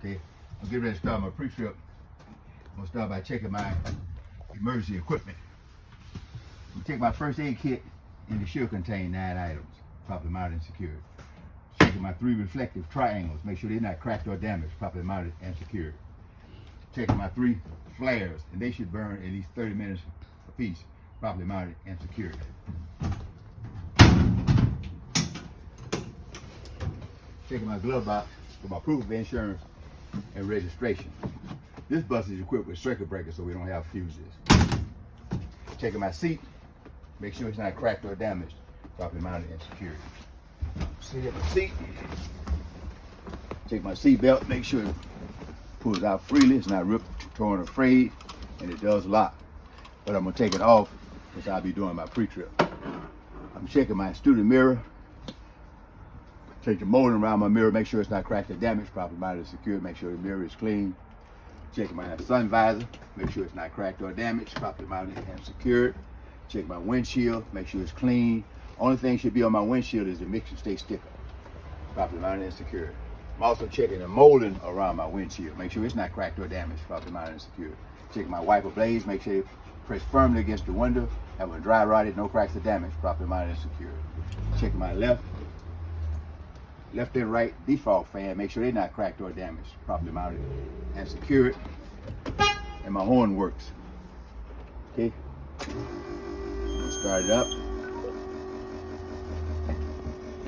Okay, I'm getting ready to start my pre-trip. I'm gonna start by checking my emergency equipment. I'm gonna take my first aid kit, and it should contain 9 items, properly mounted and secured. Checking my 3 reflective triangles, make sure they're not cracked or damaged, properly mounted and secured. Checking my 3 flares, and they should burn at least 30 minutes apiece, properly mounted and secured. Checking my glove box for my proof of insurance and registration. This bus is equipped with circuit breakers so we don't have fuses. Checking my seat, make sure it's not cracked or damaged, properly mounted and secured. Sit in my seat. Check my seat belt, make sure it pulls out freely, it's not ripped, torn, or frayed, and it does lock. But I'm gonna take it off because I'll be doing my pre-trip. I'm checking my student mirror. Take the molding around my mirror, make sure it's not cracked or damaged, properly mounted and secured, make sure the mirror is clean. Checking my sun visor, make sure it's not cracked or damaged, properly mounted and secured. Check my windshield, make sure it's clean. Only thing should be on my windshield is the mixture stay sticker, properly mounted and secured. I'm also checking the molding around my windshield, make sure it's not cracked or damaged, properly mounted and secured. Checking my wiper blades, make sure they press firmly against the window, have a dry rotted, no cracks or damage, properly mounted and secured. Checking my left and right default fan, make sure they're not cracked or damaged, properly mounted and secured. And my horn works. Okay, start it up.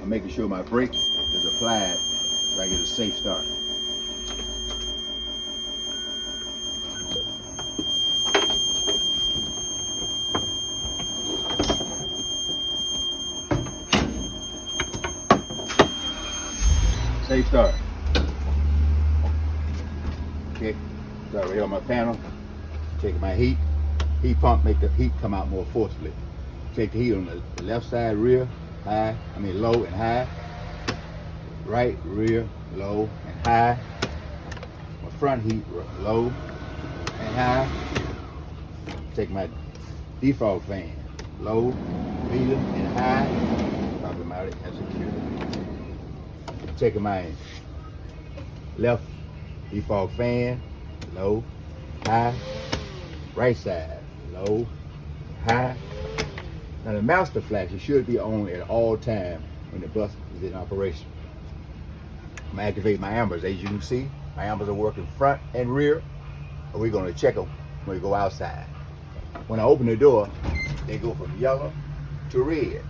I'm making sure my brake is applied so I get a safe start. Safe start. Okay, start right here on my panel. Check my heat. Heat pump make the heat come out more forcefully. Check the heat on the left side, rear, low and high. Right, rear, low and high. My front heat, low and high. Take my default fan, low, medium, and high. Properly mounted and secured. Checking my left default fan, low, high, right side, low, high. Now the master flasher should be on at all times when the bus is in operation. I'm gonna activate my ambers. As you can see, my ambers are working front and rear, and we're gonna check them when we go outside. When I open the door, they go from yellow to red.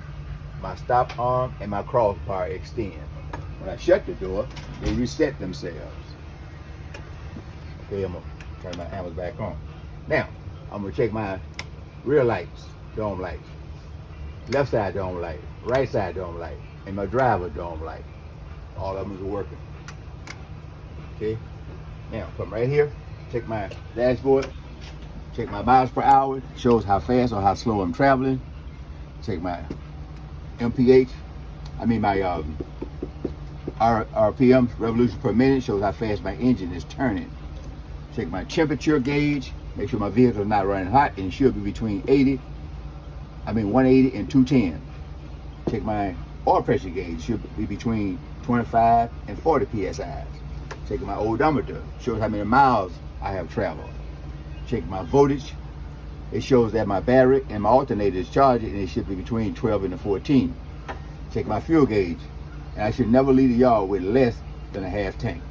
My stop arm and my crossbar extend. When I shut the door, they reset themselves. Okay, I'm gonna turn my ambers back on. Now, I'm gonna check my rear lights, dome lights. Left side dome light, right side dome light, and my driver dome light. All of them are working. Okay, now come right here, check my dashboard, check my miles per hour, shows how fast or how slow I'm traveling. Check my MPH, my RPM, revolutions per minute, shows how fast my engine is turning. Check my temperature gauge, make sure my vehicle is not running hot, and it should be between 180 and 210. Check my oil pressure gauge, should be between 25 and 40 psi. Check my odometer, shows how many miles I have traveled. Check my voltage, it shows that my battery and my alternator is charged, and it should be between 12 and 14. Check my fuel gauge, and I should never leave the yard with less than a half tank.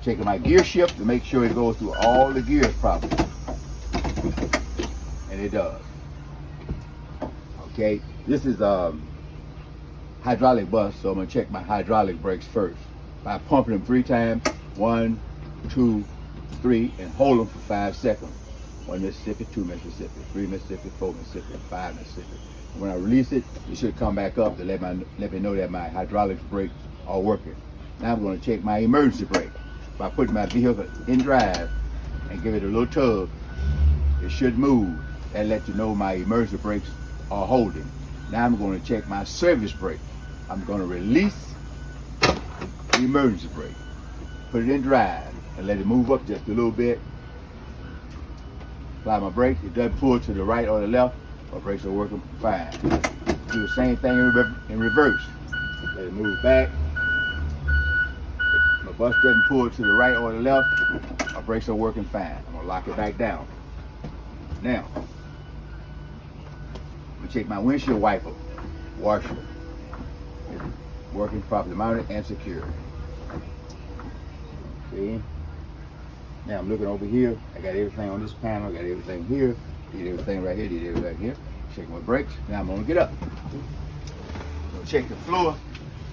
Checking my gear shift to make sure it goes through all the gears properly. And it does. Okay, this is hydraulic bus, so I'm gonna check my hydraulic brakes first by pumping them 3 times, 1, 2, 3, and hold them for 5 seconds. 1 Mississippi, 2 Mississippi, 3 Mississippi, 4 Mississippi, 5 Mississippi. When I release it, it should come back up to let me know that my hydraulic brakes are working. Now I'm going to check my emergency brake by putting my vehicle in drive and give it a little tug. It should move and let you know my emergency brakes are holding. Now I'm going to check my service brake. I'm going to release the emergency brake, put it in drive, and let it move up just a little bit. Apply my brake. It doesn't pull to the right or the left. My brakes are working fine. Do the same thing in reverse. Let it move back. My bus doesn't pull to the right or the left, my brakes are working fine. I'm gonna lock it back down. Now, I'm gonna check my windshield wiper, washer. It's working properly mounted and secure. See? Now I'm looking over here. I got everything on this panel. I got everything here. Did everything right here. Did everything here. Check my brakes. Now I'm gonna get up. I'm gonna check the floor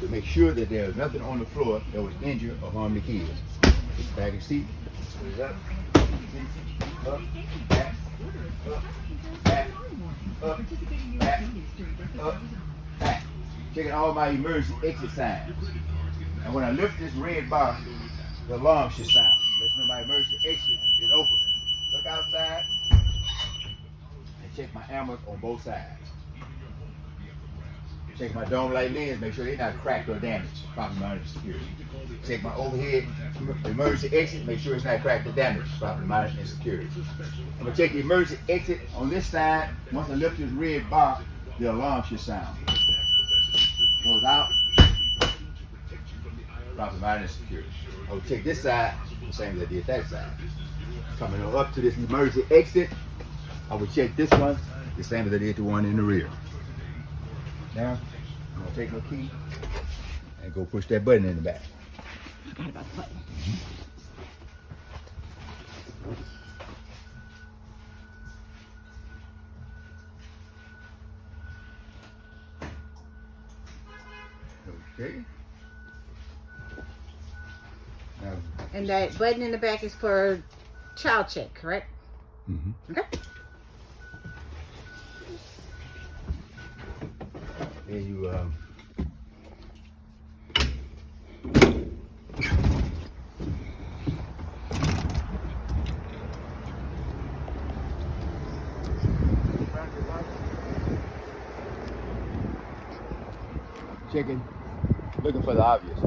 to make sure that there's nothing on the floor that was injured or harm the kids. Back and seat. Put it up. Up. Back. Up. Back. Up. Back. Up. Back. Checking all my emergency exit signs. And when I lift this red bar, the alarm should sound. Let me know my emergency exit is open. Look outside and check my ammo on both sides. Check my dome light lens, make sure they're not cracked or damaged. Properly mounted security. Check my overhead emergency exit, make sure it's not cracked or damaged. Properly mounted and security. I'm gonna check the emergency exit on this side. Once I lift this red bar, the alarm should sound. Goes out. Properly mounted and security. I'll check this side, the same as I did that side. Coming up to this emergency exit, I will check this one, the same as I did the one in the rear. Now, I'm gonna take my key and go push that button in the back. Forgot about the button. Okay. Now, And that button in the back is for child check, correct? Okay. then you checking, looking for the obvious.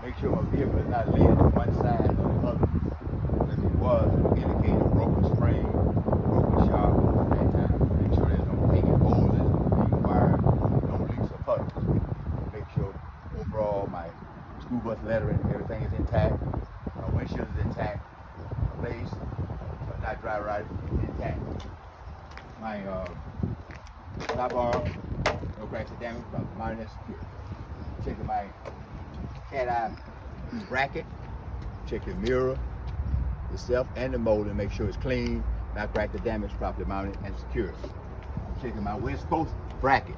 Make sure my vehicle is not leaning to one side or the other. If it was, it would indicate a broken spring, broken shock, that time. Make sure there's no hanging hoses, no hanging wires, no leaks or puddles. Make sure overall my school bus lettering, everything is intact. My windshield is intact. My blades, but not dry rotted, intact. My top arm, no cracks or damage, but mine is secure. Checking my cat eye bracket, check the mirror, itself, and the motor, make sure it's clean, not cracked or damaged, properly mounted and secured. I'm checking my West Coast bracket,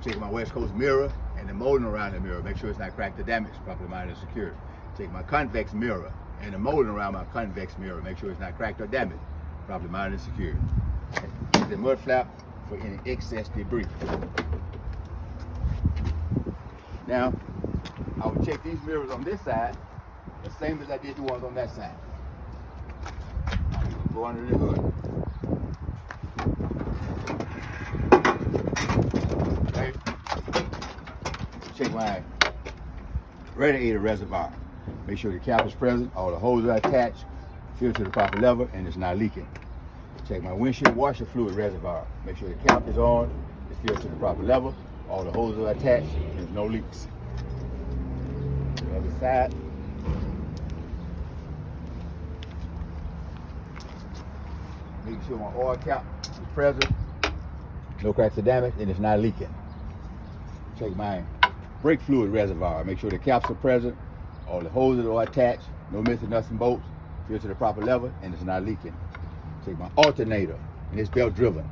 checking my West Coast mirror and the molding around the mirror, make sure it's not cracked or damaged, properly mounted and secured. Check my convex mirror and the molding around my convex mirror, make sure it's not cracked or damaged, properly mounted and secured. Check the mud flap for any excess debris. Now, I will check these mirrors on this side, the same as I did the ones on that side. Go under the hood. Okay. Check my radiator reservoir. Make sure the cap is present, all the hoses are attached, filled to the proper level, and it's not leaking. Check my windshield washer fluid reservoir. Make sure the cap is on, it's filled to the proper level, all the hoses are attached, and there's no leaks. The other side. Making sure my oil cap is present, no cracks or damage, and it's not leaking. Check my brake fluid reservoir. Make sure the caps are present, all the hoses are attached, no missing nuts and bolts, filled to the proper level, and it's not leaking. Check my alternator, and it's belt driven.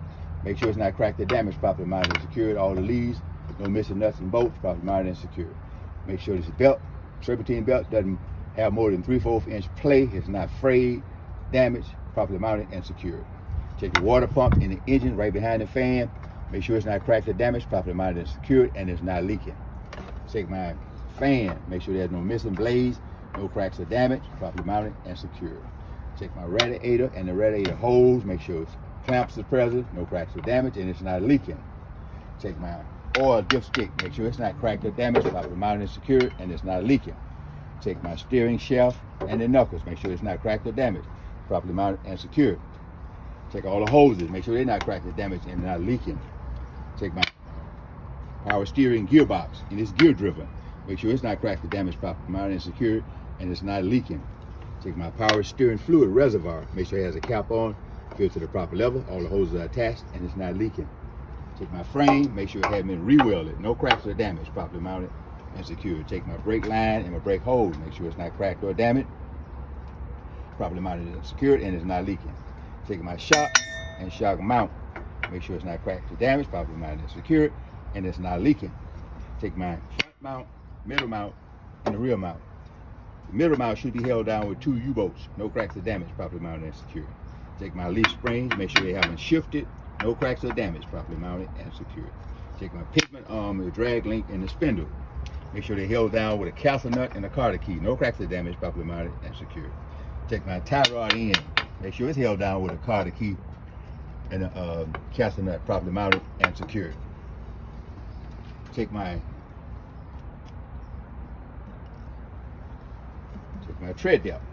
Make sure it's not cracked or damaged, properly mounted and secured. All the leads, no missing nuts and bolts, properly mounted and secured. Make sure this belt, serpentine belt, doesn't have more than 3/4 inch play. It's not frayed, damaged, properly mounted and secured. Check the water pump in the engine right behind the fan. Make sure it's not cracked or damaged, properly mounted and secured, and it's not leaking. Check my fan. Make sure there's no missing blades, no cracks or damage, properly mounted and secured. Check my radiator and the radiator hose. Make sure its clamps are present, no cracks or damage, and it's not leaking. Check my oil dipstick. Make sure it's not cracked or damaged, properly mounted and secured, and it's not leaking. Check my steering shaft and the knuckles. Make sure it's not cracked or damaged, properly mounted and secured. Check all the hoses. Make sure they're not cracked or damaged and not leaking. Check my power steering gearbox, and it's gear driven. Make sure it's not cracked or damaged, properly mounted and secured, and it's not leaking. Take my power steering fluid reservoir. Make sure it has a cap on, filled to the proper level. All the hoses are attached, and it's not leaking. Take my frame. Make sure it has been re-welded. No cracks or damage, properly mounted and secured. Take my brake line and my brake hose. Make sure it's not cracked or damaged, properly mounted and secured, and it's not leaking. Take my shock and shock mount. Make sure it's not cracked or damaged, properly mounted and secured, and it's not leaking. Take my front mount, middle mount, and the rear mount. The middle mount should be held down with 2 U-bolts. No cracks or damage, properly mounted and secured. Take my leaf springs. Make sure they haven't shifted. No cracks or damage, properly mounted and secured. Take my pivot arm, the drag link, and the spindle. Make sure they're held down with a castle nut and a carter key. No cracks or damage, properly mounted and secured. Take my tie rod end. Make sure it's held down with a carter key and a castle nut, properly mounted and secured. Take my tread depth.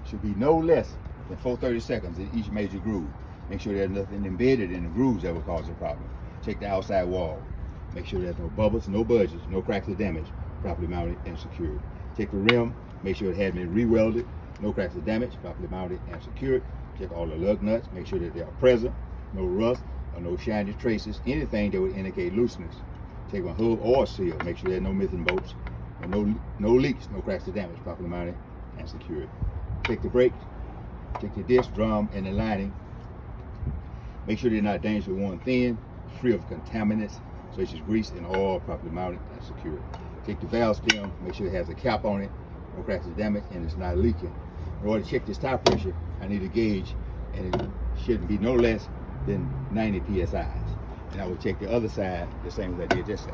Should be no less than 4/32 in each major groove. Make sure there's nothing embedded in the grooves that will cause a problem. Check the outside wall. Make sure there's no bubbles, no budges, no cracks or damage, properly mounted and secured. Check the rim. Make sure it has been re-welded. No cracks or damage, properly mounted and secured. Check all the lug nuts. Make sure that they are present. No rust or no shiny traces. Anything that would indicate looseness. Take my hub oil seal. Make sure there's no missing bolts and no leaks, no cracks or damage, properly mounted and secured. Check the brakes. Check the disc, drum, and the lining. Make sure they're not dangerously worn thin, free of contaminants such as grease and oil, properly mounted and secured. Take the valve stem. Make sure it has a cap on it. No cracks or damage, and it's not leaking. In order to check this tire pressure, I need a gauge, and it shouldn't be no less than 90 psi. And I will check the other side the same as I did this side.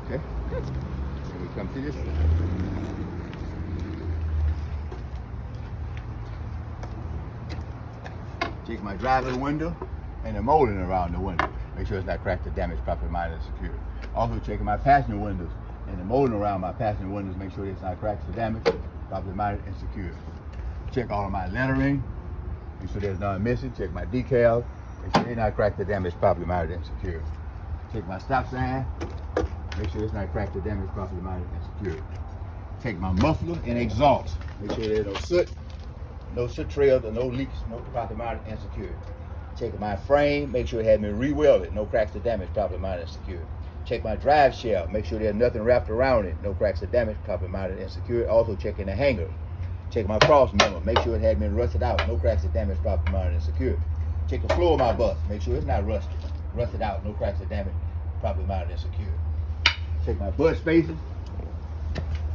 Okay, and we come to this side. Check my driver's window and the molding around the window. Make sure it's not cracked or damaged, properly mounted and secured. Also checking my passenger windows and the molding around my passenger windows. Make sure it's not cracked or damaged, properly mounted and secured. Check all of my lettering. Make sure there's none missing. Check my decals. Make sure they're not cracked or damaged, properly mounted and secured. Check my stop sign. Make sure it's not cracked or damaged, properly mounted and secured. Check my muffler and exhaust. Make sure there's no soot trails or no leaks, no properly mounted and secured. Check my frame. Make sure it has been re-welded. No cracks or damage, properly mounted and secured. Check my drive shaft. Make sure there's nothing wrapped around it. No cracks or damage, properly mounted and secured. Also checking the hanger. Check my cross member. Make sure it had been rusted out. No cracks or damage, properly mounted and secured. Check the floor of my bus. Make sure it's not rusted out. No cracks or damage, properly mounted and secured. Check my bud spacing.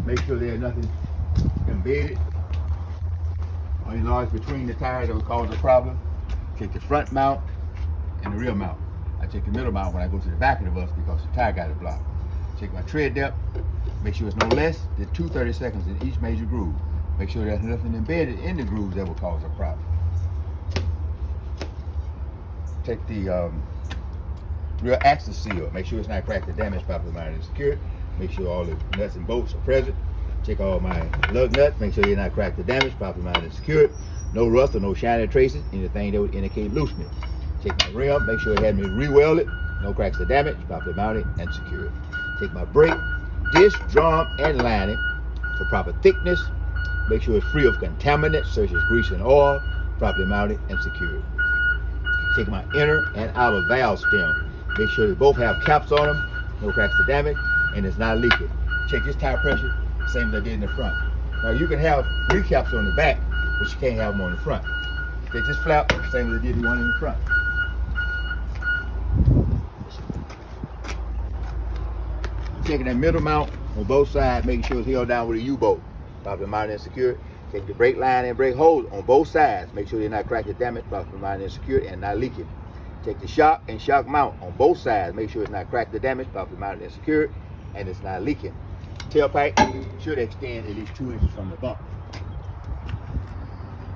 Make sure there's nothing embedded or enlarged between the tires that would cause a problem. Check the front mount and the rear mount. I check the middle mount when I go to the back of the bus because the tire got it blocked. Check my tread depth. Make sure it's no less than 2/32 in each major groove. Make sure there's nothing embedded in the grooves that will cause a problem. Check the rear axle seal. Make sure it's not cracked or damaged, properly mounted and secured. Make sure all the nuts and bolts are present. Check all my lug nuts. Make sure they're not cracked or damaged, properly mounted and secured. No rust or no shiny traces, anything that would indicate looseness. Check my rim. Make sure it had been re-welded. No cracks or damage, properly mounted and secured. Check my brake, disc, drum, and lining for proper thickness. Make sure it's free of contaminants such as grease and oil, properly mounted and secured. Check my inner and outer valve stem. Make sure they both have caps on them, no cracks or damage, and it's not leaking. Check this tire pressure, same as I did in the front. Now you can have recaps on the back, but you can't have them on the front. Check this flap, same as I did the one in the front. Checking that middle mount on both sides, making sure it's held down with a U-bolt, properly mounted and secured. Check the brake line and brake hose on both sides. Make sure they're not cracked or damaged, properly mounted and secured, and not leaking. Check the shock and shock mount on both sides. Make sure it's not cracked or damaged, properly mounted and secured, and it's not leaking. Tailpipe should extend at least 2 inches from the bump.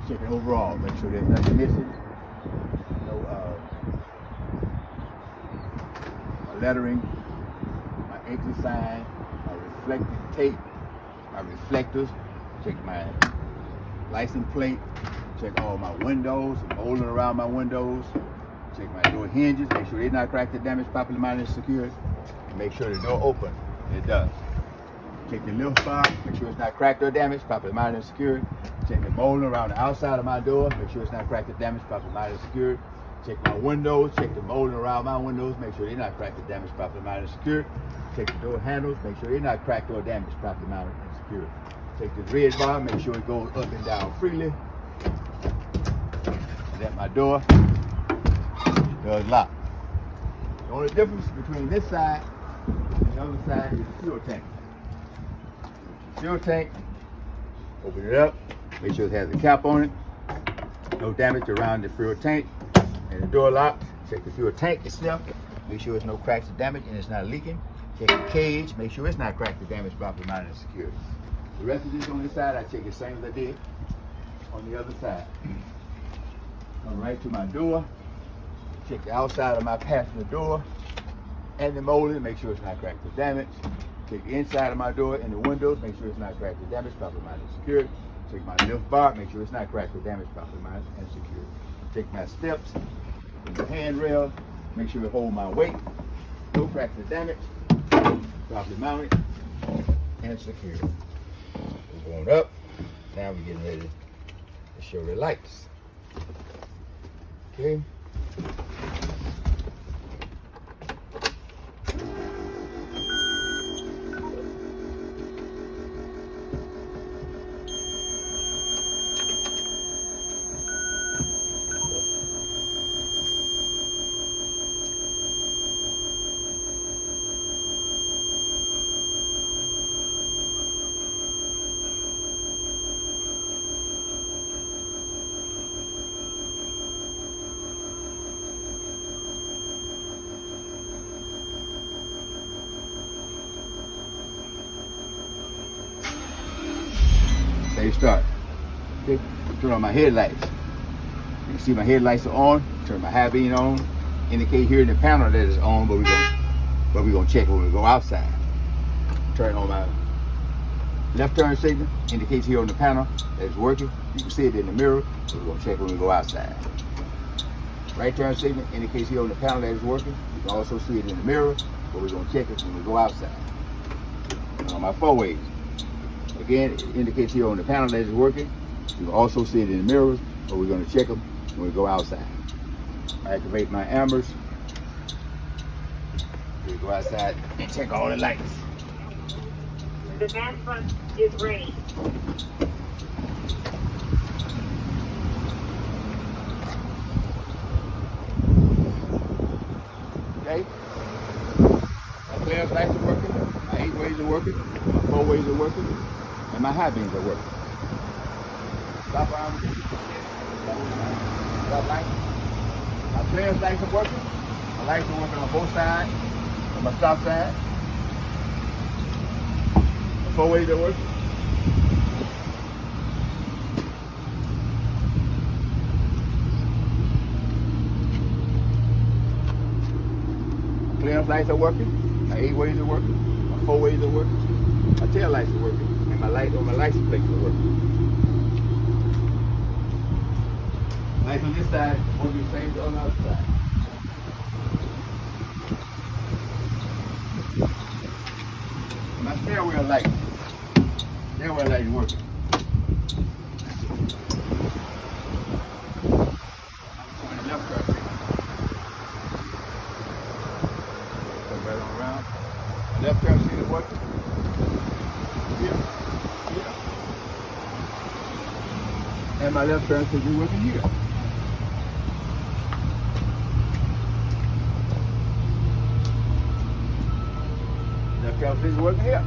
Checking overall, make sure there's nothing missing. No lettering. My exit sign, my reflective tape, my reflectors, check my license plate, check all my windows, molding around my windows, check my door hinges, make sure they're not cracked or damaged, properly mounted and secured, and make sure the door open. It does. Check the lift bar, make sure it's not cracked or damaged, properly mounted and secured. Check the molding around the outside of my door, make sure it's not cracked or damaged, properly mounted and secured. Check my windows, check the molding around my windows, make sure they're not cracked or damaged, properly mounted and secured. Check the door handles, make sure they're not cracked or damaged, properly mounted and secured. Check the red bar, make sure it goes up and down freely. And at my door, it does lock. The only difference between this side and the other side is the fuel tank. Fuel tank, open it up, make sure it has a cap on it, no damage around the fuel tank, and the door lock. Check the fuel tank itself, make sure there's no cracks or damage and it's not leaking. Check the cage, make sure it's not cracked or damaged, properly mounted and secured. The rest of this on this side, I check the same as I did on the other side. Come right to my door, check the outside of my passenger door and the molding, make sure it's not cracked or damaged. Check the inside of my door and the windows, make sure it's not cracked or damaged, properly mounted and secured. Check my lift bar, make sure it's not cracked or damaged, properly mounted and secured. Check my steps and the handrail, make sure it holds my weight, no cracks or damage, properly mounted and secured. We're going up, now we're getting ready to show the lights. Okay. Save start. Okay. Turn on my headlights. You can see my headlights are on. Turn my high beam on. Indicate here in the panel that it's on, but we're gonna check when we go outside. Turn on my left turn signal. Indicates here on the panel that it's working. You can see it in the mirror. But we're gonna check when we go outside. Right turn signal indicates here on the panel that it's working. You can also see it in the mirror, but we're gonna check it when we go outside. And on my four ways. Again, it indicates here on the panel that it's working. You can also see it in the mirrors, but we're going to check them when we go outside. I activate my ambers. We go outside and check all the lights. The van front is ready. Okay? My clearance lights are working. My 8 ways are working. My 4 ways are working. And my high beams are working. Stop arm. Stop light. My clearance lights are working. My lights are working on both sides. On my stop sign. The 4 ways are working. My clearance lights are working. My 8 ways are working. My 4 ways are working. My tail lights are working. And my light on my license plates are working. Lights on this side will be the same as on the other side. My stairwell light. Stairwell light is working. On the left turn. Come right on around. My left turn signal is working. Here. Here. And my left turn signal is working here. Left turn signal is working here.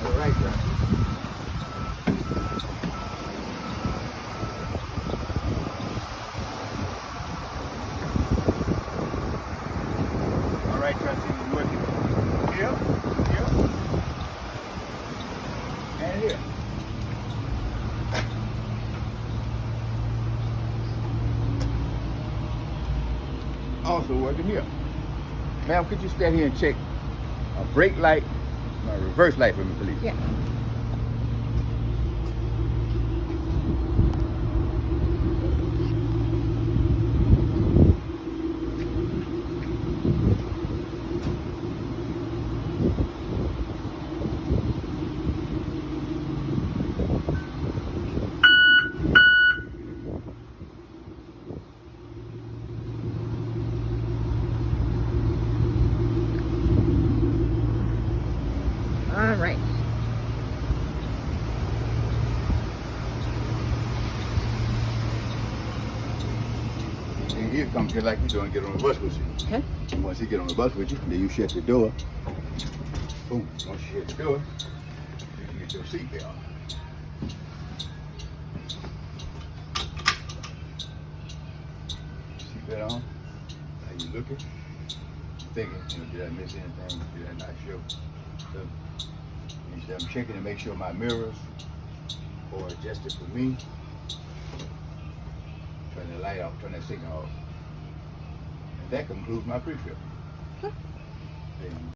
All right, turn. Right turn signal is working here, here, and here. also working here. Ma'am, could you stand here and check a brake light, my reverse light for me, please? Yeah. All right. And here comes just like you're doing, get on the bus with you. Okay. And once you get on the bus with you, then you shut the door. Boom. Once you shut the door, you can get your seatbelt on. Seatbelt on. Now you looking, thinking, did I miss anything? Did I not show? So, you say, I'm checking to make sure my mirrors are adjusted for me. Turn the light off, turn that signal off. And that concludes my pre-trip. Then